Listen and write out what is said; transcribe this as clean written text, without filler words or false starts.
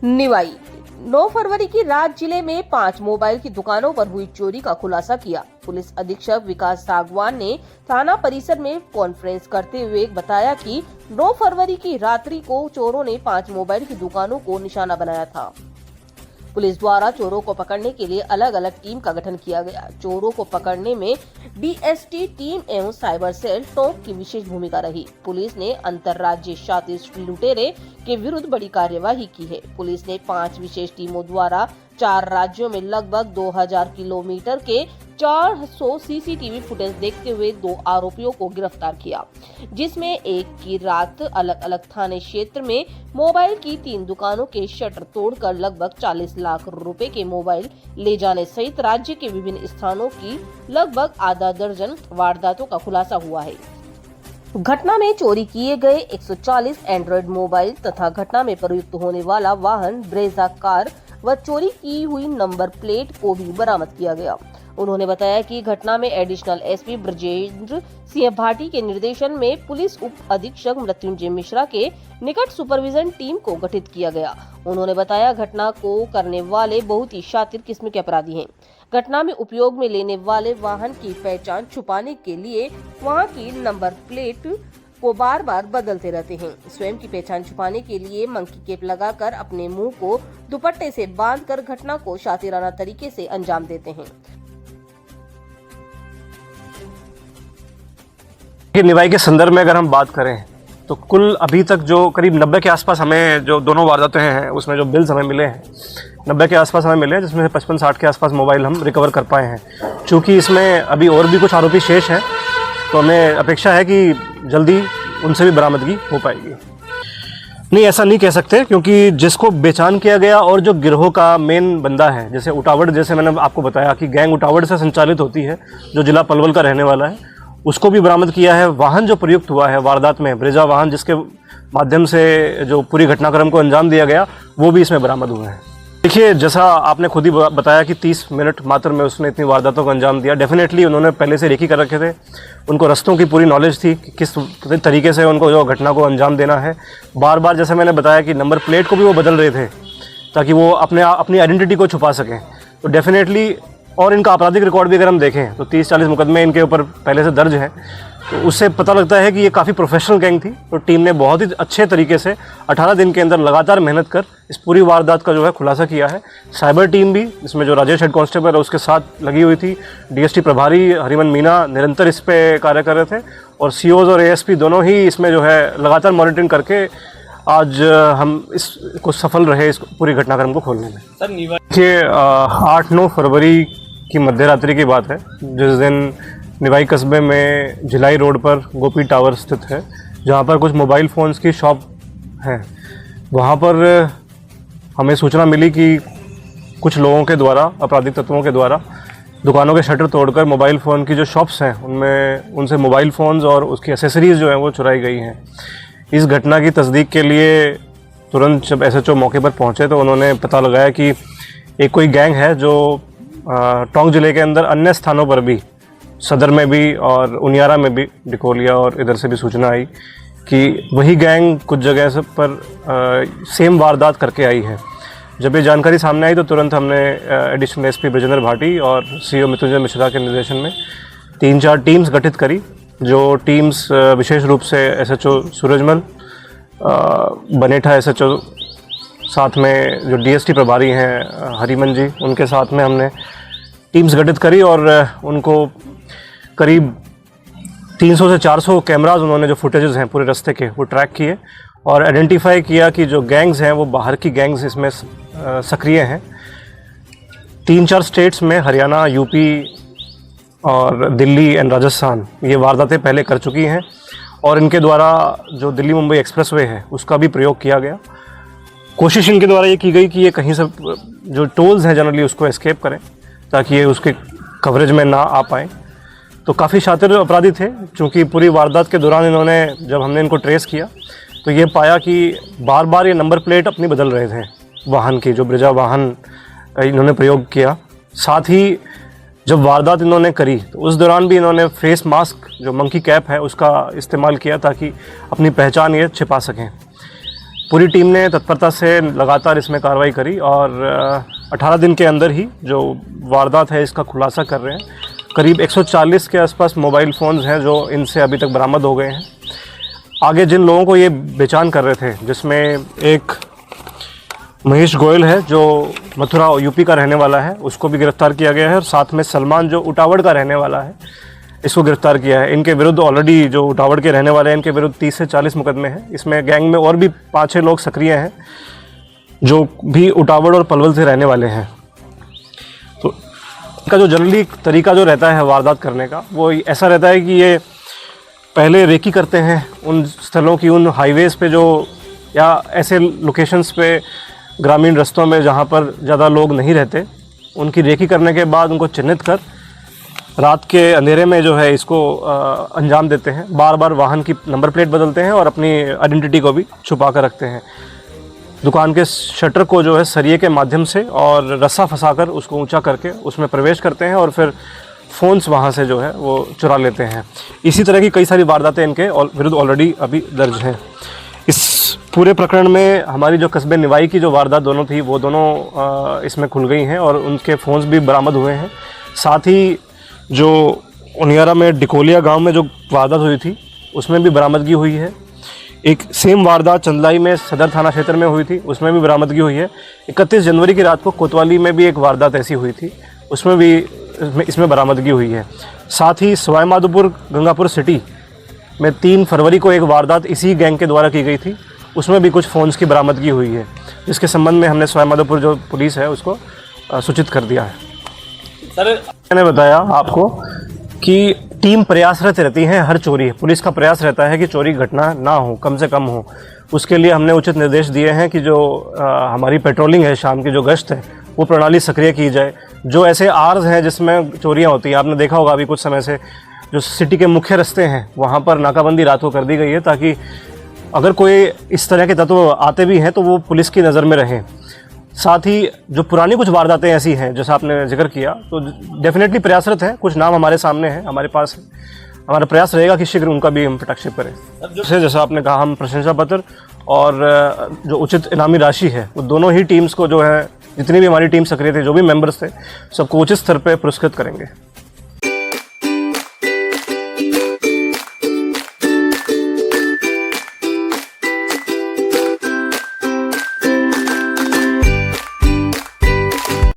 निवाई 9 फरवरी की रात जिले में 5 मोबाइल की दुकानों पर हुई चोरी का खुलासा किया। पुलिस अधीक्षक विकास सागवान ने थाना परिसर में कॉन्फ्रेंस करते हुए बताया कि 9 फरवरी की रात्रि को चोरों ने 5 मोबाइल की दुकानों को निशाना बनाया था। पुलिस द्वारा चोरों को पकड़ने के लिए अलग अलग टीम का गठन किया गया। चोरों को पकड़ने में डीएसटी टीम एवं साइबर सेल टॉप की विशेष भूमिका रही। पुलिस ने अंतर्राज्यीय शातिर लुटेरे के विरुद्ध बड़ी कार्यवाही की है। पुलिस ने 5 विशेष टीमों द्वारा 4 राज्यों में लगभग 2000 किलोमीटर के 400 सीसीटीवी फुटेज देखते हुए 2 आरोपियों को गिरफ्तार किया, जिसमें एक की रात अलग अलग थाने क्षेत्र में मोबाइल की 3 दुकानों के शटर तोड़कर लगभग 40 लाख रुपए के मोबाइल ले जाने सहित राज्य के विभिन्न स्थानों की लगभग आधा दर्जन वारदातों का खुलासा हुआ है। घटना में चोरी किए गए 140 एंड्रॉइड मोबाइल तथा घटना में प्रयुक्त होने वाला वाहन ब्रेजा कार व चोरी की हुई नंबर प्लेट को भी बरामद किया गया। उन्होंने बताया कि घटना में एडिशनल एसपी ब्रजेंद्र सिंह भाटी के निर्देशन में पुलिस उप अधीक्षक मृत्युंजय मिश्रा के निकट सुपरविजन टीम को गठित किया गया। उन्होंने बताया घटना को करने वाले बहुत ही शातिर किस्म के अपराधी हैं। घटना में उपयोग में लेने वाले वाहन की पहचान छुपाने के लिए वहां की नंबर प्लेट को बार बार बदलते रहते हैं। स्वयं की पहचान छुपाने के लिए मंकी केप लगाकर अपने मुंह को दुपट्टे से बांधकर घटना को शातिराना तरीके से अंजाम देते हैं। निवाई के संदर्भ में अगर हम बात करें तो कुल अभी तक जो करीब 90 के आसपास हमें जो दोनों वारदातें हैं उसमें जो बिल्स हमें मिले हैं 90 के आसपास हमें मिले हैं, जिसमें से 55-60 के आसपास मोबाइल हम रिकवर कर पाए हैं। चूँकि इसमें अभी और भी कुछ आरोपी शेष हैं तो हमें अपेक्षा है कि जल्दी उनसे भी बरामदगी हो पाएगी। नहीं, ऐसा नहीं कह सकते, क्योंकि जिसको बेचान किया गया और जो गिरोह का मेन बंदा है, जैसे उटावड़, जैसे मैंने आपको बताया कि गैंग उटावड़ से संचालित होती है, जो जिला पलवल का रहने वाला है, उसको भी बरामद किया है। वाहन जो प्रयुक्त हुआ है वारदात में, ब्रेजा वाहन जिसके माध्यम से जो पूरी घटनाक्रम को अंजाम दिया गया, वो भी इसमें बरामद हुए हैं। देखिए, जैसा आपने खुद ही बताया कि 30 मिनट मात्र में उसने इतनी वारदातों को अंजाम दिया। डेफिनेटली उन्होंने पहले से रेकी कर रखे थे, उनको रस्तों की पूरी नॉलेज थी कि किस तरीके से उनको जो घटना को अंजाम देना है। बार बार जैसे मैंने बताया कि नंबर प्लेट को भी वो बदल रहे थे ताकि वो अपनी आइडेंटिटी को छुपा सकें। तो डेफिनेटली, और इनका आपराधिक रिकॉर्ड भी अगर हम देखें तो 30-40 मुकदमे इनके ऊपर पहले से दर्ज हैं, तो उससे पता लगता है कि ये काफ़ी प्रोफेशनल गैंग थी। तो टीम ने बहुत ही अच्छे तरीके से 18 दिन के अंदर लगातार मेहनत कर इस पूरी वारदात का जो है खुलासा किया है। साइबर टीम भी, इसमें जो राजेश हेड कांस्टेबल है उसके साथ लगी हुई थी। डीएसटी प्रभारी हरिमन मीना निरंतर इस पे कार्य कर रहे थे, और सीओज और एएसपी दोनों ही इसमें जो है लगातार मॉनिटरिंग करके आज हम इसको सफल रहे, इस पूरी घटनाक्रम को खोलने में। सर, देखिए, 8-9 फरवरी की मध्य रात्रि की बात है, जिस दिन निवाई कस्बे में झिलाई रोड पर गोपी टावर स्थित है, जहाँ पर कुछ मोबाइल फ़ोन्स की शॉप है। वहाँ पर हमें सूचना मिली कि कुछ लोगों के द्वारा, आपराधिक तत्वों के द्वारा, दुकानों के शटर तोड़कर मोबाइल फ़ोन की जो शॉप्स हैं उनमें उनसे मोबाइल फ़ोन्स और उसकी एसेसरीज़ जो हैं वो चुराई गई हैं। इस घटना की तस्दीक के लिए तुरंत जब एसएचओ मौके पर पहुँचे तो उन्होंने पता लगाया कि एक कोई गैंग है जो टोंक ज़िले के अंदर अन्य स्थानों पर भी, सदर में भी और उनियारा में भी, डिकोलिया और इधर से भी सूचना आई कि वही गैंग कुछ जगह से पर सेम वारदात करके आई है। जब ये जानकारी सामने आई तो तुरंत हमने एडिशनल एसपी ब्रजेंद्र भाटी और सीओ मृत्युंजय मिश्रा के निर्देशन में 3-4 टीम्स गठित करी, जो टीम्स विशेष रूप से एसएचओ सूरजमल, बनेठा एसएचओ, साथ में जो डीएसटी प्रभारी हैं हरिमन जी, उनके साथ में हमने टीम्स गठित करी और उनको करीब 300 से 400 कैमराज, उन्होंने जो फुटेजेस हैं पूरे रास्ते के वो ट्रैक किए और आइडेंटिफाई किया कि जो गैंग्स हैं वो बाहर की गैंग्स इसमें सक्रिय हैं। 3-4 स्टेट्स में, हरियाणा, यूपी और दिल्ली एंड राजस्थान, ये वारदातें पहले कर चुकी हैं और इनके द्वारा जो दिल्ली मुंबई एक्सप्रेसवे है उसका भी प्रयोग किया गया। कोशिश इनके द्वारा ये की गई कि ये कहीं से जो टोल्स हैं जनरली उसको एस्केप करें ताकि ये उसके कवरेज में ना आ पाएँ। तो काफ़ी शातिर अपराधी थे, क्योंकि पूरी वारदात के दौरान इन्होंने, जब हमने इनको ट्रेस किया तो ये पाया कि बार बार ये नंबर प्लेट अपनी बदल रहे थे वाहन की, जो ब्रेजा वाहन इन्होंने प्रयोग किया। साथ ही जब वारदात इन्होंने करी तो उस दौरान भी इन्होंने फेस मास्क, जो मंकी कैप है, उसका इस्तेमाल किया ताकि अपनी पहचान ये छिपा सकें। पूरी टीम ने तत्परता से लगातार इसमें कार्रवाई करी और 18 दिन के अंदर ही जो वारदात है इसका खुलासा कर रहे हैं। करीब 140 के आसपास मोबाइल फ़ोन्स हैं जो इनसे अभी तक बरामद हो गए हैं। आगे जिन लोगों को ये बेचान कर रहे थे, जिसमें एक महेश गोयल है जो मथुरा यूपी का रहने वाला है, उसको भी गिरफ्तार किया गया है, और साथ में सलमान जो उटावड़ का रहने वाला है, इसको गिरफ्तार किया है। इनके विरुद्ध ऑलरेडी जो उटावड़ के रहने वाले हैं, इनके विरुद्ध 30 से 40 मुकदमे हैं। इसमें गैंग में और भी 5-6 लोग सक्रिय हैं जो भी उटावड़ और पलवल से रहने वाले हैं। तो इनका जो जनरली तरीका जो रहता है वारदात करने का, वो ऐसा रहता है कि ये पहले रेकी करते हैं उन स्थलों की, उन हाईवेज़ पे जो या ऐसे लोकेशंस पे ग्रामीण रास्तों में जहाँ पर ज़्यादा लोग नहीं रहते, उनकी रेकी करने के बाद उनको चिन्हित कर रात के अंधेरे में जो है इसको अंजाम देते हैं। बार बार वाहन की नंबर प्लेट बदलते हैं और अपनी आइडेंटिटी को भी छुपा कर रखते हैं। दुकान के शटर को जो है सरिये के माध्यम से और रस्सा फंसाकर उसको ऊंचा करके उसमें प्रवेश करते हैं और फिर फ़ोन्स वहाँ से जो है वो चुरा लेते हैं। इसी तरह की कई सारी वारदातें इनके विरुद्ध ऑलरेडी अभी दर्ज हैं। इस पूरे प्रकरण में हमारी जो कस्बे निवाई की जो वारदात दोनों थी, वो दोनों इसमें खुल गई हैं और उनके फ़ोन्स भी बरामद हुए हैं। साथ ही जो उनियारा में डिकोलिया गांव में जो वारदात हुई थी, उसमें भी बरामदगी हुई है। एक सेम वारदात चंदलाई में सदर थाना क्षेत्र में हुई थी, उसमें भी बरामदगी हुई है। 31 जनवरी की रात को कोतवाली में भी एक वारदात ऐसी हुई थी, उसमें भी इसमें बरामदगी हुई है। साथ ही सवाई माधोपुर गंगापुर सिटी में 3 फरवरी को एक वारदात इसी गैंग के द्वारा की गई थी, उसमें भी कुछ फ़ोन्स की बरामदगी हुई है, जिसके संबंध में हमने सवाई माधोपुर जो पुलिस है उसको सूचित कर दिया है। सर, मैंने बताया आपको कि टीम प्रयासरत रहती है हर चोरी, पुलिस का प्रयास रहता है कि चोरी घटना ना हो, कम से कम हो। उसके लिए हमने उचित निर्देश दिए हैं कि जो हमारी पेट्रोलिंग है, शाम की जो गश्त है, वो प्रणाली सक्रिय की जाए। जो ऐसे आर्स हैं जिसमें चोरियां होती हैं, आपने देखा होगा अभी कुछ समय से जो सिटी के मुख्य रास्ते हैं वहाँ पर नाकाबंदी रात को कर दी गई है, ताकि अगर कोई इस तरह के तत्व आते भी हैं तो वो पुलिस की नज़र में रहें। साथ ही जो पुरानी कुछ वारदातें ऐसी हैं जैसा आपने जिक्र किया, तो डेफिनेटली प्रयासरत है, कुछ नाम हमारे सामने हैं, हमारे पास है। हमारा प्रयास रहेगा कि शीघ्र उनका भी हम प्रत्यक्षेप करें। जैसा आपने कहा, हम प्रशंसा पत्र और जो उचित इनामी राशि है वो दोनों ही टीम्स को जो है, जितनी भी हमारी टीम सक्रिय थे, जो भी मेंबर्स थे, सबको उचित स्तर पर पुरस्कृत करेंगे।